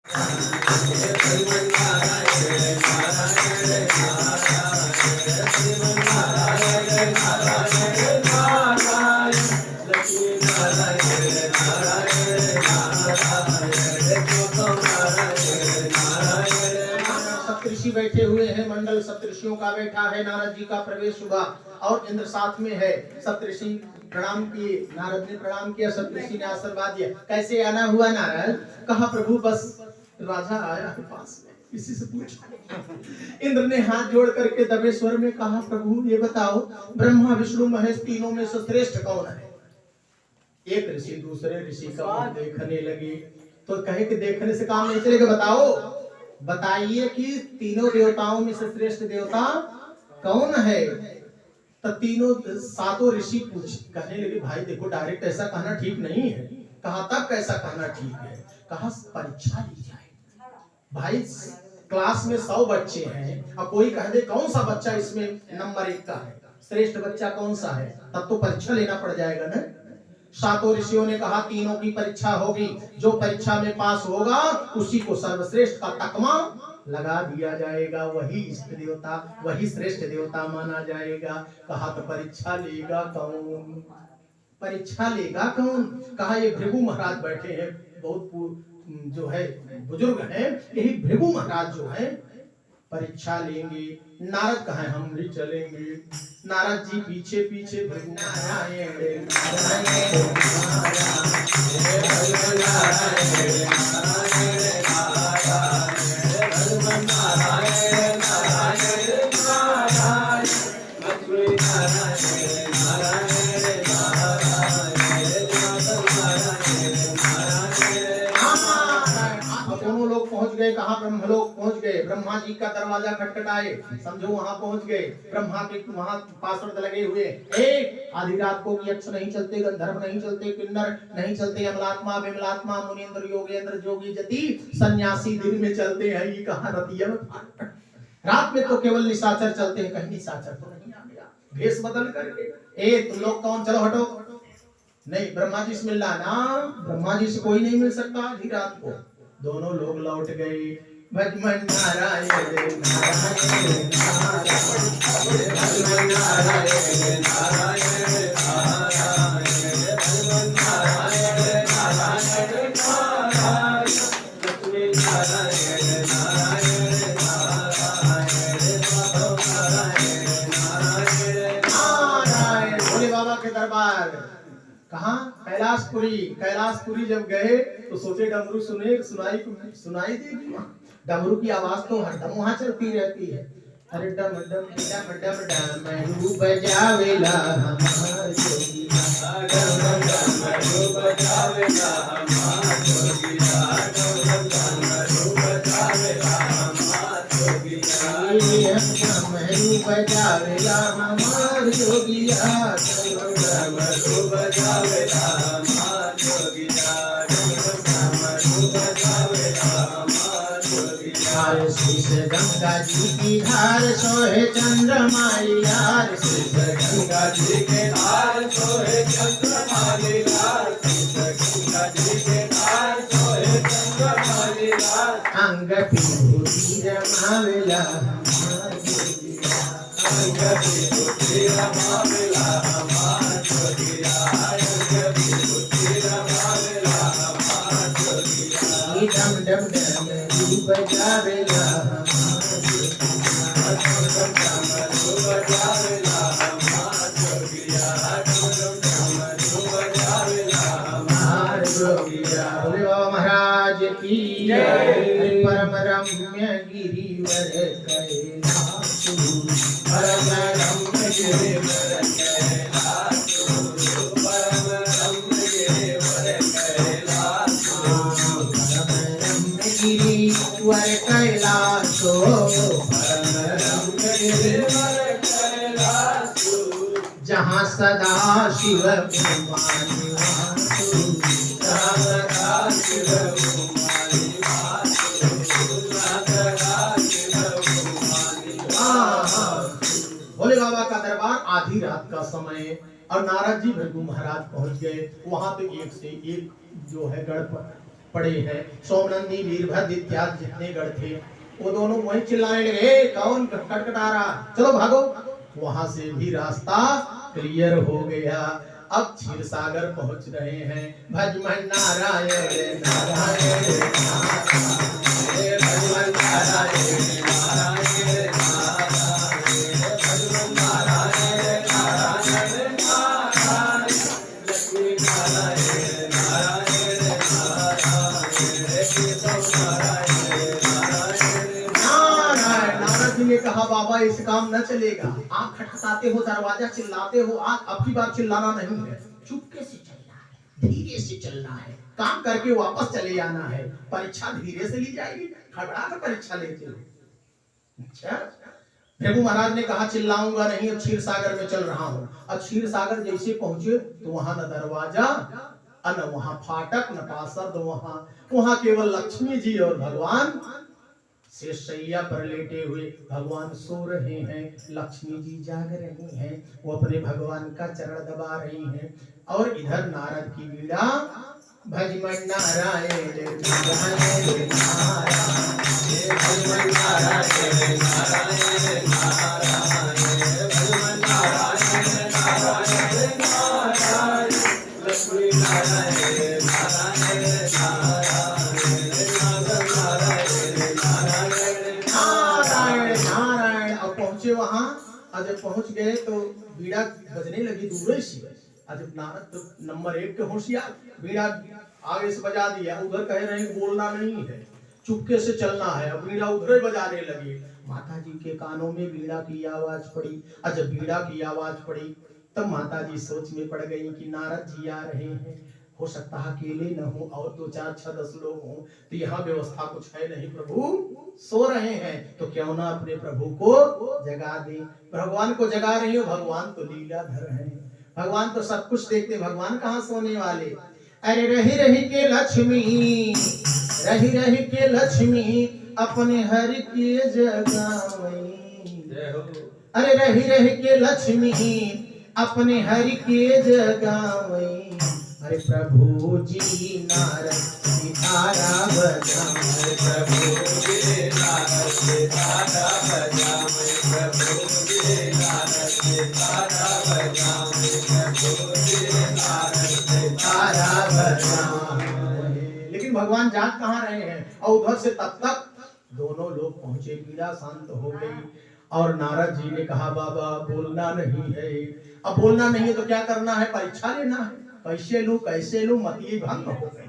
सप्तऋषि बैठे हुए हैं, मंडल सप्तऋषियों का बैठा है। नारद जी का प्रवेश हुआ और इंद्र साथ में है। सप्तऋषि प्रणाम किए, नारद ने प्रणाम किया, सप्तऋषि ने आशीर्वाद दिया। कैसे आना हुआ नारद? कहा प्रभु बस राजा आया है पास में, किसी से पूछो। इंद्र ने हाथ जोड़ करके दबे स्वर में कहा प्रभु ये बताओ, ब्रह्मा विष्णु महेश तीनों में से श्रेष्ठ कौन है? एक ऋषि दूसरे ऋषि का मुख देखने लगे तो कहे कि देखने से काम नहीं चलेगा, बताओ बताइए कि तीनों देवताओं में से श्रेष्ठ देवता कौन है? तो तीनों सातों ऋषि कहने लगे भाई देखो डायरेक्ट ऐसा कहना ठीक नहीं है। कहा तब कैसा कहना ठीक है? कहा परीक्षा ली जाए। भाई क्लास में 100 बच्चे हैं, अब कोई कह दे कौन सा बच्चा इसमें नंबर 1 का है, श्रेष्ठ बच्चा कौन सा है, तब तो परीक्षा लेना पड़ जाएगा ना। सातों ऋषियों ने कहा तीनों की परीक्षा होगी, जो परीक्षा में पास होगा उसी को सर्वश्रेष्ठ का तकमा लगा दिया जाएगा, वही इष्ट देवता, वही श्रेष्ठ देवता माना जाएगा। कहा तो परीक्षा लेगा कौन? परीक्षा लेगा कौन? कहा ये भृगु महाराज बैठे हैं, बहुत जो है बुजुर्ग हैं, यही भृगु महाराज जो है परीक्षा लेंगे। नारद कहे हम भी चलेंगे। नारद जी पीछे पीछे भृगु कहा ब्रह्मलोक पहुंच गए। ब्रह्मा जी का दरवाजा खटखटाए, समझो वहां पहुंच गए। ब्रह्मा के वहां पासवर्ड लगे हुए। एक आधी रात को यक्ष नहीं चलते, गंधर्व नहीं चलते, किन्नर नहीं चलते, अमलात्मा विमलात्मा मुनीन्द्र योगेंद्र जोगी जति सन्यासी दिन में चलते हैं। ये कहा रतिया रात में तो केवल निशाचर चलते हैं। कहीं निशाचर तो नहीं आ गया भेष बदल करके? ए तुम लोग कौन, चलो हटो। नहीं ब्रह्मा जी से मिलना ना, ब्रह्मा जी से कोई नहीं मिल सकता आधी रात को। दोनों लोग लौट गए। भजमन नारायण नारायण भोले बाबा के दरबार। कहाँ? कैलाशपुरी। कैलाशपुरी जब गए तो सोचे डमरू सुनाई देगी। डमरू की आवाज तो हरदम वहां चलती रहती है। अरे डम डम डम डम डमरू बजावेला हमार जोगिया, डमरू बजावेला हमार जोगिया, डमरू बजावेला हमार जोगिया, डमरू बजावेला हमार जोगिया, डमरू बजावेला हमार जोगिया, डमरू बजावेला हमार जोगिया। शीश गंगा जी की धार सोहे चंद्रमाली यार, शीश गंगा जी के धार सोहे चंद्रमाली यार, शीश गंगा जी के धार सोहे चंद्रमाली यार। अंग विभूति रमावेला हमार जोगिया, अंग विभूति रमावेला हमार जोगिया, अंग विभूति रमावेला हमार जोगिया। डम डम डमरू बजावेला हमार जोगिया, डम डमरू बजावेला हमार जोगिया, डम डमरू बजावेला हमार जोगिया। भोले बाबा महाराज की जय। परम रम्य गिरिवर कैलाश, परम रम्य गिरिवर कैलाश, परम रम्य गिरिवर कैलाश, गिरिवर कैलाश, परम रम्य गिरिवर कैलाश, जहाँ सदा शिव ब्रह्मा निवास, जहाँ सदा शिव ब्रह्मा निवास, जहाँ सदा शिव ब्रह्मा निवास। भोले बाबा का दरबार, आधी रात का समय, और नारद जी भृगु महाराज पहुंच गए। वहां तो एक से एक जो है गढ़ पड़े हैं। सोमनंदी, वीरभद्र इत्यादि जितने गढ़ थे वो दोनों वहीं चिल्लाने लगे, कौन खटखटा रहा, चलो भागो। वहां से भी रास्ता क्लियर हो गया। अब क्षीर सागर पहुंच रहे हैं। भज मन नारायण नारायण नारायण, भज मन नारायण नारायण नारायण, भज मन नारायण नारायण नारायण, लक्ष्मी नारायण नारायण नारायण, केशव नारायण नारायण नारायण। नारद जी ने कहा बाबा इस काम न चलेगा, आप खटखटाते हो दरवाजा, चिल्लाते हो, आप अब की बार चिल्लाना नहीं है, चुपके से चलना है, धीरे से चलना है, काम करके वापस चले आना है। परीक्षा धीरे से ली जाएगी, खड़बड़ा कर परीक्षा ले चलो। अच्छा, भृगु महाराज ने कहा चिल्लाऊंगा नहीं, अब क्षीर सागर में चल रहा हूँ। अब क्षीर सागर जैसे पहुंचे तो वहां न दरवाजा, न वहां फाटक, न पार्षद, वहां केवल लक्ष्मी जी और भगवान शेषैया पर लेटे हुए। भगवान सो रहे हैं, लक्ष्मी जी जाग रही हैं, वो अपने भगवान का चरण दबा रही हैं। और इधर नारद की वीणा, भज मन नारायण नारायण नारायण, भज मन नारायण नारायण नारायण, भज मन नारायण नारायण नारायण, लक्ष्मी नारायण नारायण नारायण, वहां जब पहुंच गए तो बीड़ा बजने लगी दूर से। जब नारद तो नंबर 1 के होशियार, बीड़ा आगे से बजा दिया, उधर कह रहे हैं बोलना नहीं है, चुपके से चलना है। अब बीड़ा उधर बजाने लगी। माता जी के कानों में बीड़ा की आवाज पड़ी। जब बीड़ा की आवाज पड़ी तब माता जी सोच में पड़ गई कि नारद जी आ रहे हैं, हो सकता है अकेले न हो और 2 4 6 10 लोग हों, तो यहाँ व्यवस्था कुछ है नहीं, प्रभु सो रहे हैं, तो क्यों ना अपने प्रभु को जगा दे। भगवान को जगा रही हो, भगवान तो लीलाधर हैं, भगवान तो सब कुछ देखते, भगवान कहाँ सोने वाले। अरे रही रही के लक्ष्मी, रही रही के लक्ष्मी अपने हरि के जगावई, अरे रही रही के लक्ष्मी अपने हरि के जगावई। अरे प्रभु जी नारद सितारा बजावे, प्रभु जी नारद सितारा बजावे, प्रभु जी नारद सितारा बजावे, प्रभु जी नारद सितारा बजावे। लेकिन भगवान जाग कहाँ रहे हैं। और उधर से तब तक दोनों लोग पहुंचे, पीड़ा शांत हो गई। और नारद जी ने कहा बाबा बोलना नहीं है। अब बोलना नहीं है तो क्या करना है, परीक्षा लेना है, कैसे लूं, मती भंग हो गई।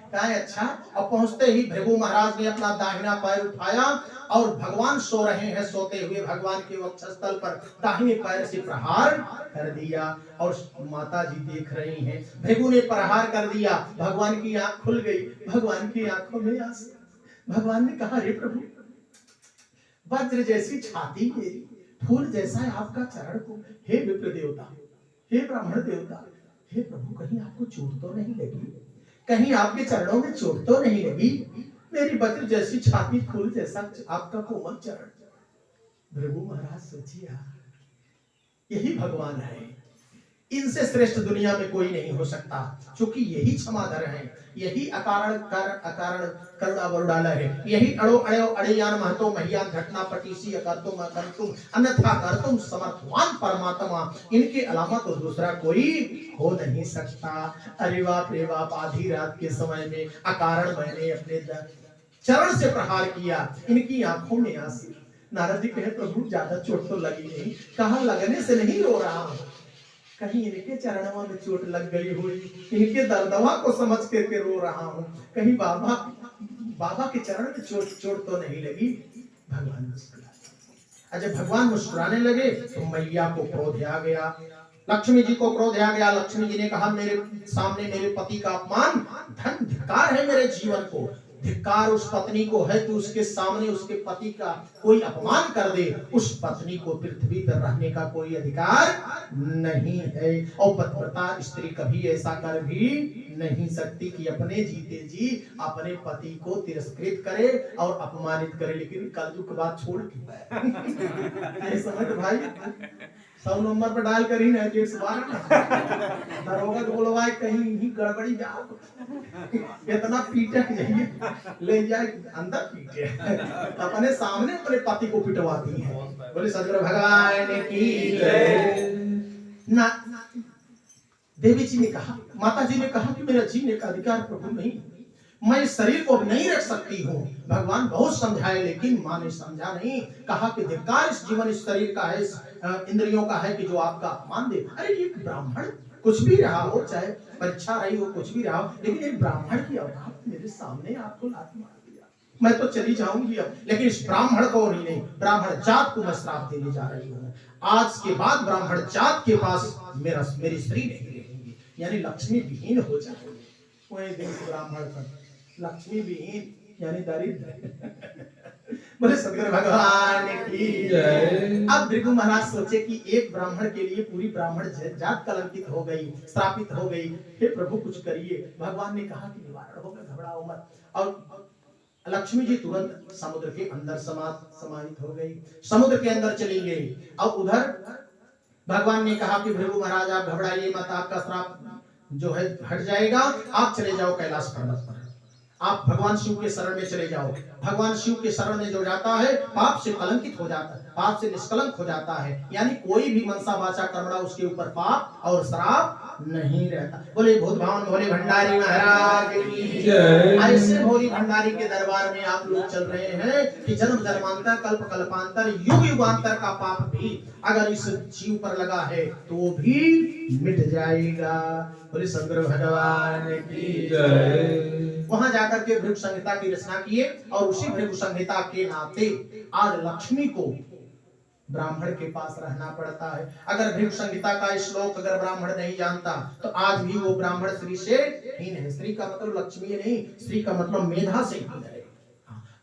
क्या है अच्छा। अब पहुंचते ही भृगु महाराज ने अपना दाहिना पैर उठाया और भगवान सो रहे हैं, सोते हुए भगवान के वक्षस्थल पर दाहिने पैर से प्रहार कर दिया। और माता जी देख रही हैं, भृगु ने प्रहार कर दिया, भगवान की आंख खुल गई, भगवान की आंखों में आंसू। भगवान ने कहा रे प्रभु, वज्र जैसी छाती मेरी, फूल जैसा है आपका चरण को, हे विप्र देवता, हे ब्राह्मण देवता, हे प्रभु कहीं आपको चोट तो नहीं लगी, कहीं आपके चरणों में चोट तो नहीं लगी, मेरी वज्र जैसी छाती, फूल जैसा आपका कोमल चरण। भृगु महाराज सोचिए, यही भगवान है, इनसे श्रेष्ठ दुनिया में कोई नहीं हो सकता, क्योंकि यही क्षमाधर है, यही अकारण करुणा वरुणालय है, यही अड़ो अड़ो अड़ेयान महतो महियान घटना पटीसी अकर्तुम अकर्तुम अन्यथा कर्तुम समर्थवान परमात्मा, इनके अलावा तो दूसरा कोई हो नहीं सकता। अरे बाप रे बाप, आधी रात के समय में अकारण मैंने अपने चरण से प्रहार किया, इनकी आंखों में आंसू। नारद जी कहे प्रभु ज्यादा चोट तो लगी नहीं, कहा लगने से नहीं रो रहा हूं, कहीं इनके चरणों में चोट लग गई हुई, इनके दर्दवा को समझ करके रो रहा हूँ, कहीं बाबा के चरण में चोट तो नहीं लगी। भगवान मुस्कुराए। जब भगवान मुस्कुराने लगे तो मैया को क्रोध आ गया, लक्ष्मी जी को क्रोध आ गया। लक्ष्मी जी ने कहा मेरे सामने मेरे पति का अपमान, धन धिक्कार है मेरे जीवन को, धिक्कार उस पत्नी को है तो उसके सामने उसके पति का कोई अपमान कर दे, उस पत्नी को पृथ्वी पर रहने का कोई अधिकार नहीं है। और पतिव्रता स्त्री कभी ऐसा कर भी नहीं सकती कि अपने जीते जी अपने पति को तिरस्कृत करे और अपमानित करे। लेकिन कलयुग की बात छोड़ के समझ भाई, 100 नंबर पर डायल करी ना 112 दरोगा को बोलवाए कहीं ही गड़बड़ी जाओ इतना पीटे जाइए ले जाए अंदर पीटे अपने सामने अपने पति को पिटवाती है। बोले सदगुरु भगवान की जय। ना देवी जी ने कहा, माता जी ने कहा कि मेरा जीने का अधिकार प्रभु नहीं, मैं इस शरीर को नहीं रख सकती हूँ। भगवान बहुत समझाए लेकिन माँ ने समझा नहीं। कहा कि धिक्कार इस जीवन इस शरीर का है, इस इंद्रियों का है कि जो आपका अपमान दे। अरे ये ब्राह्मण कुछ भी रहा हो, चाहे परीक्षा रही हो, कुछ भी रहा हो, लेकिन एक ब्राह्मण की औकात मेरे सामने आपको लात मार दिया, मैं तो चली जाऊंगी अब, लेकिन इस ब्राह्मण को नहीं, ब्राह्मण जात को मैं श्राप देने जा रही हूँ। आज के बाद ब्राह्मण जात के पास मेरी स्त्री नहीं रहेगी, यानी लक्ष्मी विहीन हो जाएगी। वही दिन ब्राह्मण पर लक्ष्मी विहीन यानी दरिद्र। बोले सदगुरु भगवान की जय। अब भृगु महाराज सोचे कि एक ब्राह्मण के लिए पूरी ब्राह्मण जात कलंकित हो गई, श्रापित हो गई। हे प्रभु कुछ करिए। भगवान ने कहा कि निवारण होगा, घबराओ मत। और लक्ष्मी जी तुरंत समुद्र के अंदर समाहित हो गई, समुद्र के अंदर चली गई। अब उधर भगवान ने कहा कि भृगु महाराज आप घबराइए मत, आपका श्राप जो है हट जाएगा, आप चले जाओ कैलाश पर्वत पर, आप भगवान शिव के शरण में चले जाओ। भगवान शिव के शरण में जो जाता है पाप से कलंकित हो जाता है, पाप से निष्कलंक हो जाता है, यानी कोई भी मनसा वाचा कर्मणा उसके ऊपर पाप और श्राप नहीं रहता। बोले भूत भावन भोले भंडारी महाराज की जय। ऐसे भोले भंडारी के दरबार में आप लोग चल रहे हैं कि जन्म जन्मांतर कल्प कल्पांतर युग युगांतर का पाप भी अगर इस जीव पर लगा है तो वो भी मिट जाएगा। बोले सदगुरु भगवान की जय। वहां जाकर के भृगु संहिता की रचना किए और उसी भृगु संहिता के नाते आज लक्ष्मी को ब्राह्मण के पास रहना पड़ता है। अगर भृगु संहिता का श्लोक अगर ब्राह्मण नहीं जानता तो आज भी वो ब्राह्मण स्त्री से हीन है। स्त्री का मतलब लक्ष्मी नहीं, स्त्री का मतलब मेधा से हीन है।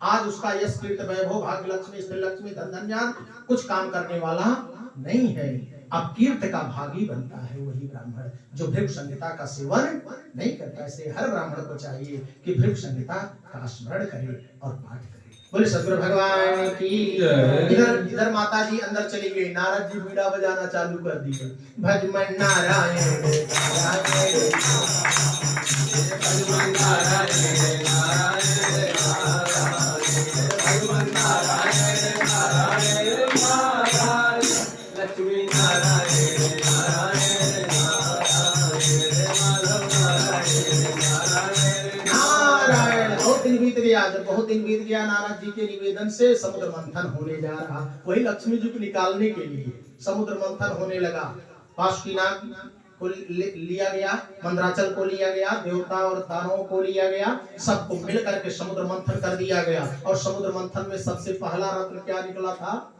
आज उसका यश कीर्ति वैभव भाग्य लक्ष्मी स्त्री लक्ष्मी धन धन्यान कुछ काम करने वाला नहीं है। अब कीर्त का भागी बनता है वही ब्राह्मण जो भृगु संहिता का सेवन नहीं करता। ऐसे हर ब्राह्मण को चाहिए कि भृगु संहिता का स्मरण करे और पाठ करे। बोले सदगुरु भगवान की इधर माता जी अंदर चली गई, नारद जी बीड़ा बजाना चालू कर दी। भज मन नारायण नारायण भज मन नारायण नारायण भज मन नारायण नारायण लक्ष्मी नारायण नारायण नारायण। बहुत दिन बीत गया। नारद जी के निवेदन से समुद्र मंथन होने जा रहा। वही लक्ष्मी जी को निकालने के लिए समुद्र मंथन होने लगा। पाशुपतिनाथ को लिया गया, मंदराचल को लिया गया, देवता और दानवों को लिया गया, सबको मिल करके समुद्र मंथन कर दिया गया। और समुद्र मंथन में सबसे पहला रत्न क्या निकला था?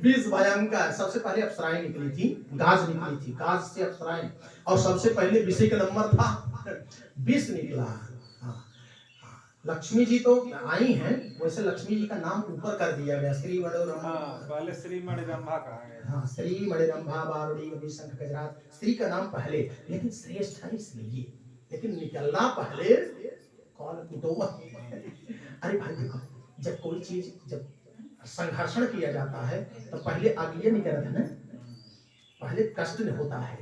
20 भयंकर। सबसे पहले अप्सराएं निकली थी, गाज निकली थी, गाज से अप्सराएं। और सबसे पहले विषय का नंबर था 20 निकला। लक्ष्मी जी तो आई हैं, वैसे लक्ष्मी जी का नाम ऊपर कर दिया गया श्री मणिरंभा। पहले श्री मणिरंभा कहा गया। हाँ, श्री मणिरंभा बारुणी कवि शंख गजराज। स्त्री का नाम पहले, लेकिन श्रेष्ठ है इसलिए, लेकिन निकलना पहले कौन कुटुंब। अरे भाई देखो, जब कोई चीज जब संघर्षण किया जाता है तो पहले आगे नहीं करते ना, पहले कष्ट नहीं होता है।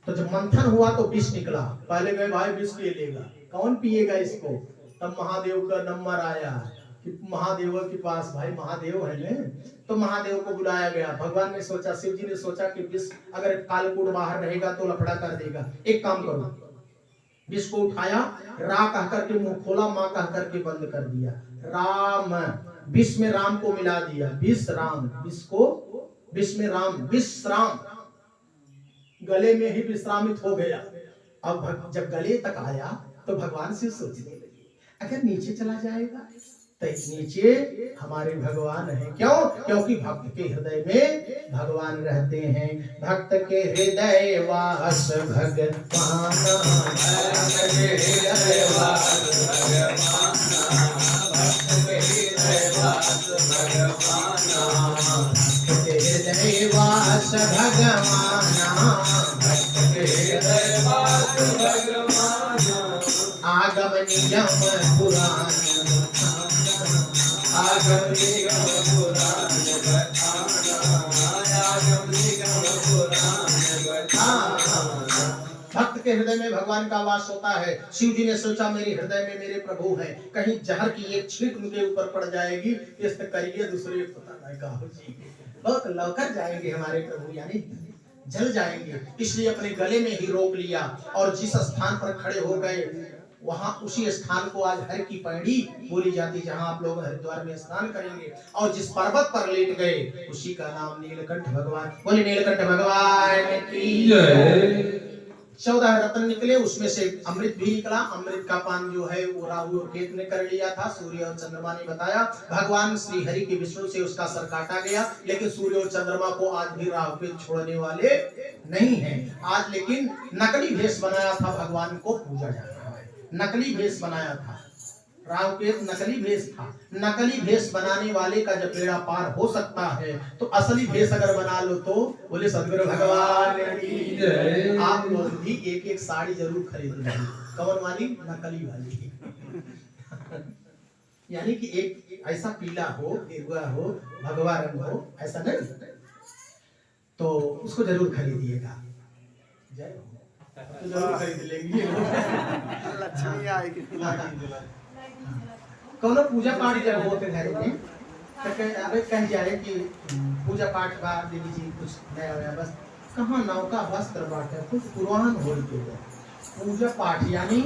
तो जब मंथन हुआ तो विष निकला। पहले गए भाई विष पिए लेगा, कौन पिएगा इसको? तब महादेव का नंबर आया कि महादेव के पास, भाई महादेव है ना, तो महादेव को बुलाया गया। भगवान ने सोचा, शिव जी ने सोचा कि विष अगर कालकूट बाहर रहेगा तो लफड़ा कर देगा। एक काम करो, विष को उठाया, रा कह करके मुंह खोला, माँ कह करके बंद कर दिया। राम, विष में राम को मिला दिया, विष राम, विष को विष में राम, विश्राम, गले में ही विश्रामित हो गया। अब जब गले तक आया तो भगवान से सोचने लगे, अगर नीचे चला जाएगा तो नीचे हमारे भगवान है। क्यों? क्योंकि भक्त के हृदय में भगवान रहते हैं। भक्त के हृदय वास भगवान, भक्त के हृदय वास भगवान, भक्त के हृदय वास भगवान, भक्त के हृदय वास भगवान, भक्त के हृदय वास भगवान। आगम नियम पुराण, आगम निगम पुराण बखाना, आगम निगम पुराण बखाना। भक्त के हृदय में भगवान का वास होता है। शिव जी ने सोचा मेरे हृदय में मेरे प्रभु है, कहीं जहर की एक छींट उनके ऊपर पड़ जाएगी, इस करिए दूसरे पता नहीं कहा जी बहुत लौकर जाएंगे हमारे प्रभु, यानी जल जाएंगे। इसलिए अपने गले में ही रोक लिया और जिस स्थान पर खड़े हो गए वहां उसी स्थान को आज हर की पैड़ी बोली जाती, जहां आप लोग हरिद्वार में स्नान करेंगे। और जिस पर्वत पर लेट गए उसी का नाम नीलकंठ भगवान। बोले नीलकंठ भगवान की जय। 14 रत्न निकले, उसमें से अमृत भी निकला। अमृत का पान जो है वो राहु और केतु ने कर लिया था। सूर्य और चंद्रमा ने बताया। भगवान श्री हरि के विष्णु से उसका सर काटा गया, लेकिन सूर्य और चंद्रमा को आज भी राहु के छोड़ने वाले नहीं हैं। आज लेकिन नकली भेष बनाया था, भगवान को पूजा जाता है। नकली भेष बनाया था, राहु के नकली भेष था। नकली भेष बनाने वाले का जब बेड़ा पार हो सकता है तो असली भेष अगर बना लो तो बोले सदगुरु भगवान की जय। आप लोग भी एक एक साड़ी जरूर खरीद लेंगे। कौन वाली? नकली वाली। यानी कि एक ऐसा पीला हो, गेरुआ हो, भगवा रंग हो, ऐसा नहीं तो उसको जरूर खरीदिएगा। जय तो जरूर खरीद लेंगे। लक्ष्मी आएगी। कौनो पूजा पाठ जब होते घर में तो अबे कह जाए कि पूजा पाठ बा दीदी जी कुछ नया नया बस कहाँ नौका वस्त्र बांटे कुछ पुरान हो के पूजा पाठ। यानी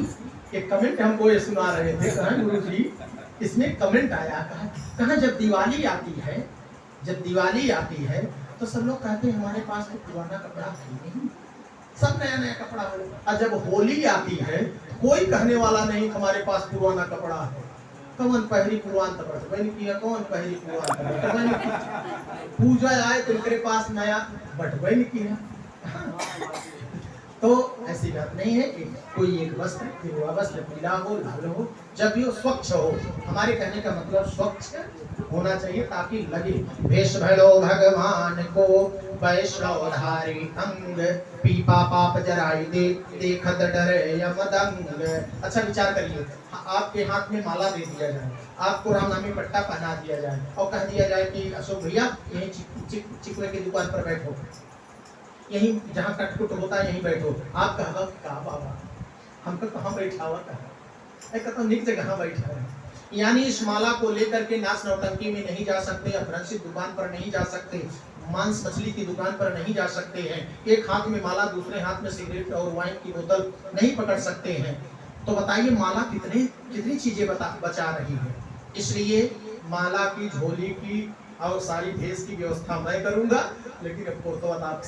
एक कमेंट हमको ये सुना रहे थे, कहा गुरु जी इसमें कमेंट आया, कहा जब दिवाली आती है, जब दिवाली आती है तो सब लोग कहते हैं हमारे पास तो पुराना कपड़ा है नहीं, सब नया नया कपड़ा हो। और जब होली आती है कोई कहने वाला नहीं हमारे पास पुराना कपड़ा है। कौन पहली पुरान कपड़ा कौन पहली पुरान पूजा आए तो इनके पास नया बटबैन की है। तो ऐसी बात नहीं है कि कोई एक वस्त्र गेरुआ वस्त्र पीला हो, लाल हो, जब भी वो स्वच्छ हो। हमारे कहने का मतलब स्वच्छ होना चाहिए ताकि लगे भेष भलो भगवान को वैष्णवधारी अंग, पीपा पाप जराई दे देखत डरे यमदंग। अच्छा विचार करिए, आपके हाथ में माला दे दिया जाए, आपको रामनामी पट्टा पहना दिया जाए और कह दिया जाए कि अशोक भैया यही चिकवे की दुकान पर बैठो, यही जहाँ कटकुट होता है यहीं बैठो। आप कहा बाबा हमको कहाँ बैठा हुआ, कहा तो निक जगह बैठा है। यानी इस माला को लेकर के नाच नौटंकी में नहीं जा सकते, अपरांशिक दुकान पर नहीं जा सकते, मांस मछली की दुकान पर नहीं जा सकते हैं। एक हाथ में माला दूसरे हाथ में सिगरेट और वाइन की बोतल नहीं पकड़ सकते हैं। तो बताइए माला कितनी चीजें बचा रही है। इसलिए माला की, झोली की और सारी भेष की व्यवस्था मैं करूंगा, लेकिन अब तो आप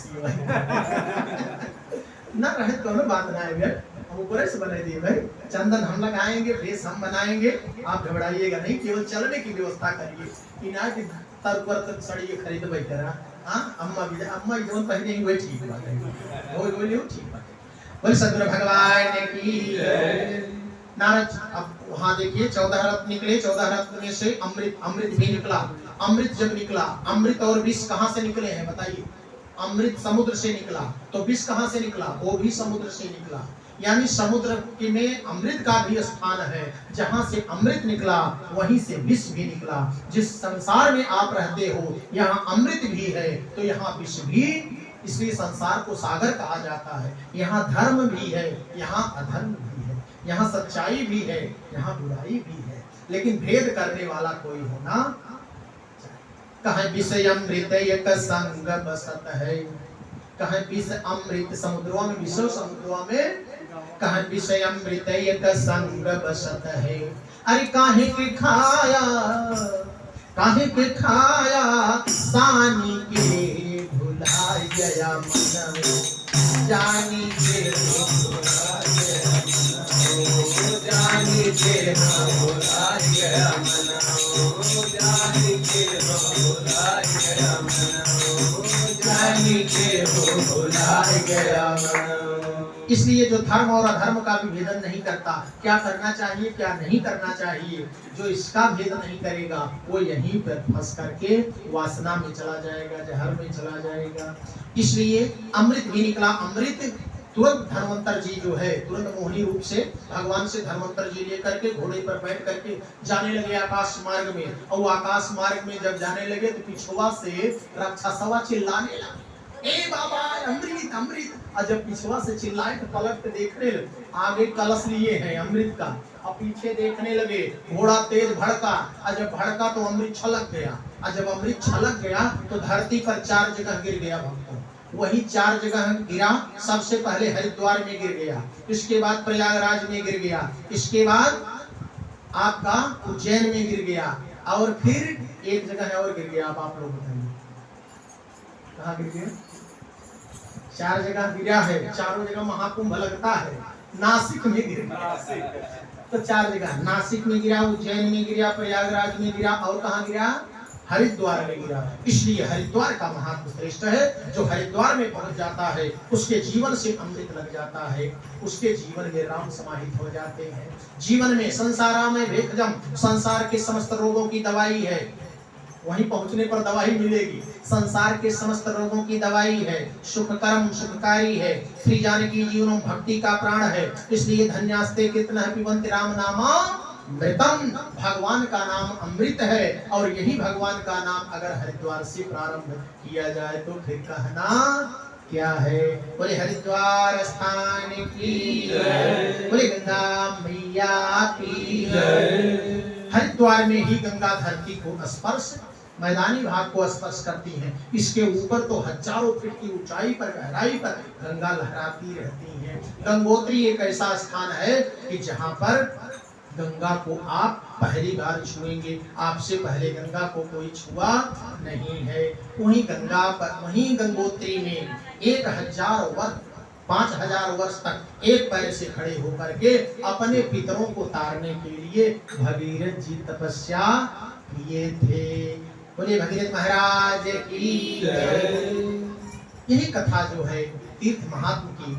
ना रहे तो ना बात ना है, हम ऊपर से बना दिए भाई, चंदन हम लगाएंगे, भेष हम बनाएंगे, आप घबराइएगा नहीं, केवल चलने की व्यवस्था करिए कि ना कि तर पर सड़ी खरीद भाई करा। हाँ अम्मा जो पहने ही वही ठीक बात है, वो ठीक बात है। बोले सदगुरु भगवान की नारद। अब वहां देखिए 14 रत्न निकले, 14 रत्न में से अमृत भी निकला। अमृत जब निकला, अमृत और विष कहां से निकले हैं बताइए? अमृत समुद्र से निकला, तो विष कहां से निकला? वो भी समुद्र से निकला। यानी समुद्र में अमृत का भी स्थान है, जहां से अमृत निकला वहीं से विष भी निकला। जिस संसार में आप रहते हो यहाँ अमृत भी है तो यहाँ विष भी, इसलिए संसार को सागर कहा जाता है। यहाँ धर्म भी है, यहाँ अधर्म भी है, यहाँ सच्चाई भी है, यहाँ बुराई भी है, लेकिन भेद करने वाला कोई होना। कहे विषय अमृत एक संग बसत है, कहे विष अमृत समुद्रों में, विषय समुद्रों में, कहे विषय अमृत एक संग बसत है। अरे काहे के खाया सानी के भुलाय गया मन, जानी के भुलाय गया मन, जानी के भुलाय गया मन, जानी के भुलाय गया मन, जानी के भुलाय गया मन। इसलिए जो धर्म और अधर्म का भी भेदन नहीं करता, क्या करना चाहिए क्या नहीं करना चाहिए, जो इसका भेद नहीं करेगा वो यहीं पर फंस करके वासना में चला जाएगा, जहर में चला जाएगा। इसलिए अमृत भी निकला। अमृत तुरंत धन्वंतर जी जो है तुरंत मोहिनी रूप से भगवान से धन्वंतर जी लेकर के घोड़े पर बैठ करके जाने लगे आकाश मार्ग में। और आकाश मार्ग में जब जाने लगे तो पिछुआ से राक्षसवा चिल्लाने लगे, ए बाबा अमृत अमृत। और जब पिछुआ से चिल्लाए तो पलट के देखने लगे, आगे कलश लिए हैं अमृत का, और पीछे देखने लगे, घोड़ा तेज भड़का। और जब भड़का तो अमृत छलक गया, और जब अमृत छलक गया तो धरती पर 4 जगह गिर गया भक्तों। वही 4 जगह गिरा, सबसे पहले हरिद्वार में गिर गया, इसके बाद प्रयागराज में गिर गया, इसके बाद आपका उज्जैन में गिर गया, और फिर एक जगह और गिर गया। अब आप लोग बताइए कहाँ गिर गया? 4 जगह गिरा है, चारों जगह महाकुंभ लगता है। नासिक में गिर गया, तो 4 जगह नासिक में गिरा, उज्जैन में गिरा, प्रयागराज में गिरा, और कहाँ गिरा? हरिद्वार में गिरा। इसलिए हरिद्वार का महत्व श्रेष्ठ है। जो हरिद्वार में पहुंच जाता है उसके जीवन से अमृत लग जाता है, उसके जीवन में राम समाहित हो जाते हैं। जीवन में संसारा में भेखजम, संसार के समस्त रोगों की दवाई है, वहीं पहुंचने पर दवाई मिलेगी। संसार के समस्त रोगों की दवाई है, सुख कर्म सुखकारी है। श्री जानकी जीवनों भक्ति का प्राण है। इसलिए धन्यास्ते कीर्तन पिबन्ति राम नामा मृतम। भगवान का नाम अमृत है, और यही भगवान का नाम अगर हरिद्वार से प्रारंभ किया जाए तो फिर कहना क्या है? बोले हरिद्वार स्थान की जय, बोले गंगा मैया की जय। हरिद्वार में ही गंगा धरती को स्पर्श, मैदानी भाग को स्पर्श करती है। इसके ऊपर तो हजारों फीट की ऊंचाई पर, गहराई पर गंगा लहराती रहती है। गंगोत्री एक ऐसा स्थान है कि जहां पर गंगा को आप पहली बार छुएंगे, आपसे पहले गंगा को कोई छुआ नहीं है। वहीं गंगा पर, वहीं गंगोत्री में 1000 वर्ष, 5000 वर्ष तक एक पैर से खड़े होकर के अपने पितरों को तारने के लिए भगीरथ जी तपस्या किए थे। बोले भगीरथ महाराज की जय। यही कथा जो है तीर्थ महात्म की